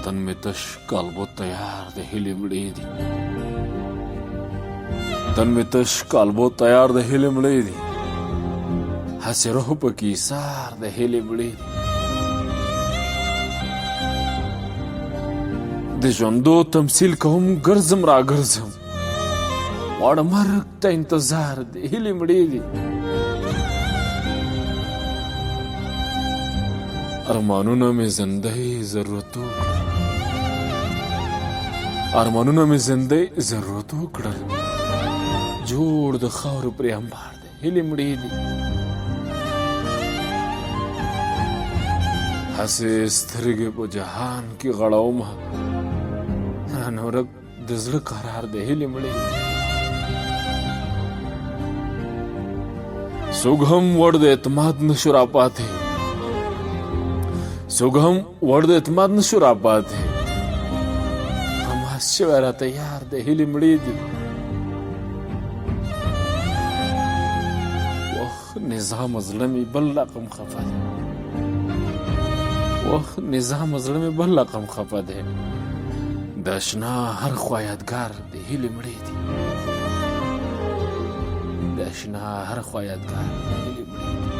تن می تش کالبوت تیار د هیلې مړې دي تن می تش کالبوت تیار د هیلې مړې دي هسې روح پکې ایثار د هیلې مړې دي د ژوندو تمثیل کوم ګرځم را ګرځم واړه مرګ ته انتظار د هیلې مړې دي ارمانونه مې زندهی ضرورت وکړل ارمانونه مې زندهی ضرورت وکړل جوړ د خاورو پرې انبار د هیلې مړې دي هسې سترګې په جهان کې غړومه رانه ورک د زړه قرار د هیلې مړې دي څوک هم وړ د اعتماد نشو راپاتې څوک هم وړ د اعتماد نشو راپاتې حماس شوی راته یار د هیلې مړې دي وخ نظام زړه مې بل رقم خفه دی وخ نظام زړه مې بل رقم خفه دی د اشنا هر خوا یادګار د هیلې مړې دي د اشنا هر خوا یادګار د هیلې مړې دي